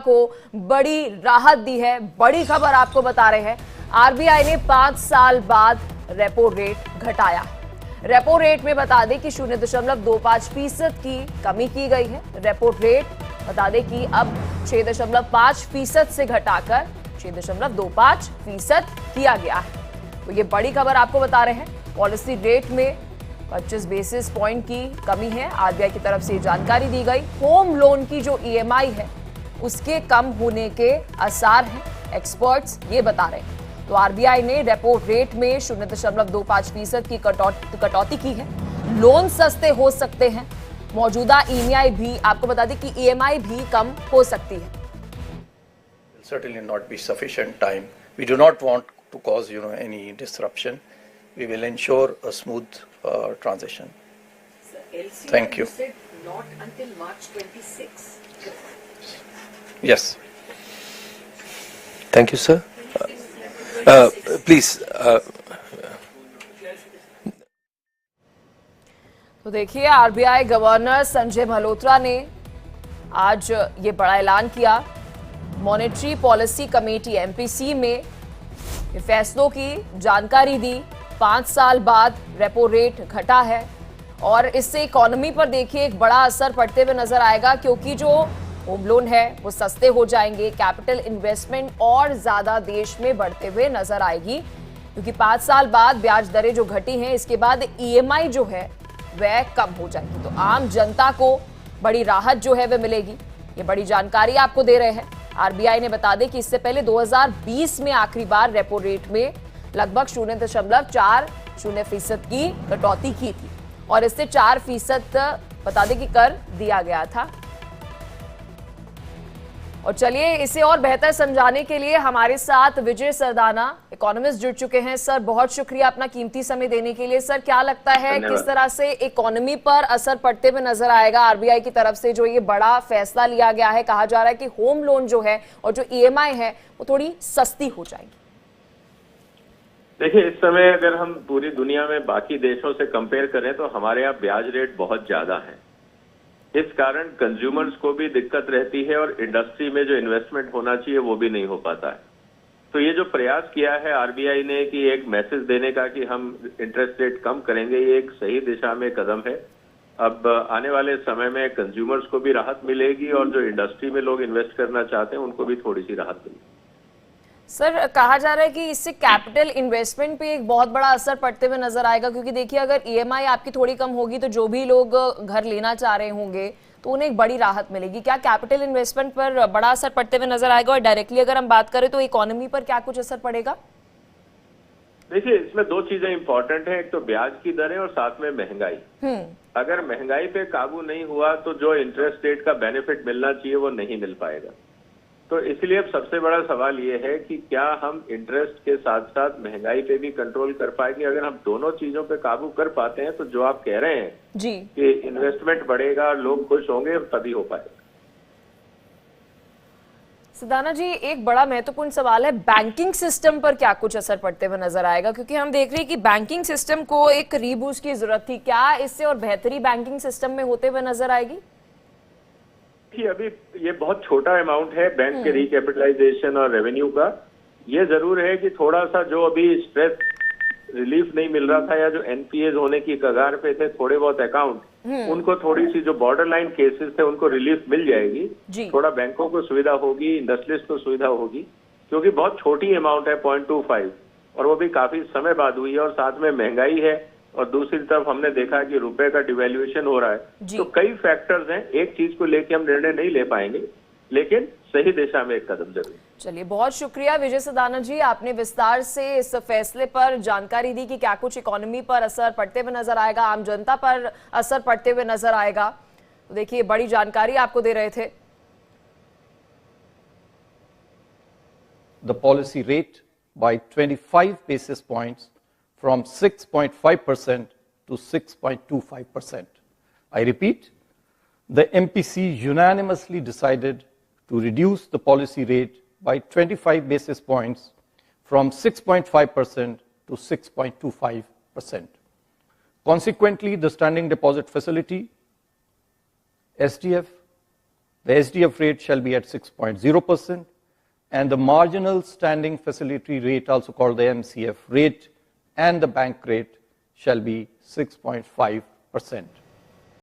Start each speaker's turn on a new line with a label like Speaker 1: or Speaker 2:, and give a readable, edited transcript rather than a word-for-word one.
Speaker 1: को बड़ी राहत दी है। बड़ी खबर आपको बता रहे हैं, आरबीआई ने 5 साल बाद रेपो रेट घटाया। रेपो रेट में बता दें कि 0.25% की कमी की गई है। रेपो रेट बता दें कि अब 6.5% से घटाकर 6.25% किया गया है। तो ये बड़ी खबर आपको बता रहे हैं। पॉलिसी रेट में 25 बेसिस पॉइंट की कमी है। आरबीआई की तरफ से जानकारी दी गई। होम लोन की जो ईएमआई है उसके कम होने के आसार हैं, एक्सपर्ट्स ये बता रहे हैं। तो आरबीआई ने रेपो रेट में 0.25% की कटौती की है। लोन सस्ते हो सकते हैं। मौजूदा ईएमआई भी, आपको बता दें कि ईएमआई भी कम हो सकती है।
Speaker 2: Certainly not be sufficient time. We do not want to cause, any disruption. We will ensure a smooth transition.
Speaker 3: LCR,
Speaker 2: Thank you.
Speaker 3: You said not until March 26.
Speaker 2: Yes.
Speaker 4: Thank you, sir. Please.
Speaker 1: तो देखिए, RBI governor Sanjay Malhotra ने आज ये बड़ा ऐलान किया। Monetary policy committee MPC में फैसलों की जानकारी दी। 5 साल बाद रेपो रेट घटा है और इससे इकोनॉमी पर देखिए एक बड़ा असर पड़ते हुए नजर आएगा, क्योंकि जो होम लोन है वो सस्ते हो जाएंगे। कैपिटल इन्वेस्टमेंट और ज्यादा देश में बढ़ते हुए नजर आएगी, क्योंकि 5 साल बाद ब्याज दरें जो घटी हैं, इसके बाद ईएमआई जो है वह कम हो जाएगी। तो आम जनता को बड़ी राहत जो है वह मिलेगी। ये बड़ी जानकारी आपको दे रहे हैं। आरबीआई ने बता दें कि इससे पहले 2020 में आखिरी बार रेपो रेट में लगभग 0.40% की कटौती की थी और इससे 4% बता दें कि कर दिया गया था। और चलिए, इसे और बेहतर समझाने के लिए हमारे साथ विजय सरदाना, इकोनॉमिस्ट, जुड़ चुके हैं। सर, बहुत शुक्रिया अपना कीमती समय देने के लिए। सर, क्या लगता है किस तरह से इकोनॉमी पर असर पड़ते हुए नजर आएगा आरबीआई की तरफ से जो ये बड़ा फैसला लिया गया है? कहा जा रहा है कि होम लोन जो है और जो ईएमआई है वो थोड़ी सस्ती हो जाएगी।
Speaker 5: देखिए, इस समय अगर हम पूरी दुनिया में बाकी देशों से कंपेयर करें तो हमारे यहाँ ब्याज रेट बहुत ज्यादा है। इस कारण कंज्यूमर्स को भी दिक्कत रहती है और इंडस्ट्री में जो इन्वेस्टमेंट होना चाहिए वो भी नहीं हो पाता है। तो ये जो प्रयास किया है आरबीआई ने कि एक मैसेज देने का कि हम इंटरेस्ट रेट कम करेंगे, ये एक सही दिशा में कदम है। अब आने वाले समय में कंज्यूमर्स को भी राहत मिलेगी और जो इंडस्ट्री में लोग इन्वेस्ट करना चाहते हैं उनको भी थोड़ी सी राहत मिलेगी।
Speaker 1: सर, कहा जा रहा है कि इससे कैपिटल इन्वेस्टमेंट पे एक बहुत बड़ा असर पड़ते हुए नजर आएगा, क्योंकि देखिए अगर ईएमआई आपकी थोड़ी कम होगी तो जो भी लोग घर लेना चाह रहे होंगे तो उन्हें एक बड़ी राहत मिलेगी। क्या कैपिटल इन्वेस्टमेंट पर बड़ा असर पड़ते हुए नजर आएगा? और डायरेक्टली अगर हम बात करें तो इकोनॉमी पर क्या कुछ असर पड़ेगा?
Speaker 5: देखिए, इसमें दो चीजें इंपॉर्टेंट है। एक तो ब्याज की दरें और साथ में महंगाई। अगर महंगाई पे काबू नहीं हुआ तो जो इंटरेस्ट रेट का बेनिफिट मिलना चाहिए वो नहीं मिल पाएगा। तो इसलिए अब सबसे बड़ा सवाल ये है कि क्या हम इंटरेस्ट के साथ साथ महंगाई पे भी कंट्रोल कर पाएंगे। अगर हम दोनों चीजों पे काबू कर पाते हैं तो जो आप कह रहे हैं
Speaker 1: जी
Speaker 5: कि इन्वेस्टमेंट बढ़ेगा, लोग खुश होंगे, तभी हो पाएगा।
Speaker 1: सरदाना जी, एक बड़ा महत्वपूर्ण सवाल है, बैंकिंग सिस्टम पर क्या कुछ असर पड़ते हुए नजर आएगा? क्योंकि हम देख रहे हैं कि बैंकिंग सिस्टम को एक रीबूस्ट की जरूरत थी। क्या इससे और बेहतरी बैंकिंग सिस्टम में होते हुए नजर आएगी?
Speaker 5: अभी ये बहुत छोटा अमाउंट है बैंक के रिकैपिटलाइजेशन और रेवेन्यू का। ये जरूर है कि थोड़ा सा जो अभी स्ट्रेस रिलीफ नहीं मिल रहा था या जो एनपीएज होने की कगार पे थे थोड़े बहुत अकाउंट, उनको थोड़ी सी जो बॉर्डर लाइन केसेस थे उनको रिलीफ मिल जाएगी। थोड़ा बैंकों को सुविधा होगी, इंडस्ट्रीज को सुविधा होगी, क्योंकि बहुत छोटी अमाउंट है 0.25 और वो भी काफी समय बाद हुई है और साथ में महंगाई है और दूसरी तरफ हमने देखा कि रुपए का डिवैल्यूएशन हो रहा है। तो कई फैक्टर्स हैं, एक चीज को लेके हम निर्णय नहीं ले पाएंगे, लेकिन सही दिशा में एक कदम जरूर।
Speaker 1: चलिए, बहुत शुक्रिया विजय सरदाना जी, आपने विस्तार से इस फैसले पर जानकारी दी कि क्या कुछ इकोनॉमी पर असर पड़ते हुए नजर आएगा, आम जनता पर असर पड़ते हुए नजर आएगा। तो देखिए, बड़ी जानकारी आपको दे रहे थे।
Speaker 6: The policy rate by 25 basis points from 6.5% to 6.25%. I repeat, the MPC unanimously decided to reduce the policy rate by 25 basis points from 6.5% to 6.25%. Consequently, the standing deposit facility, SDF, The SDF rate shall be at 6.0%, and the marginal standing facility rate, also called the MCF rate, and the bank rate shall be 6.5%.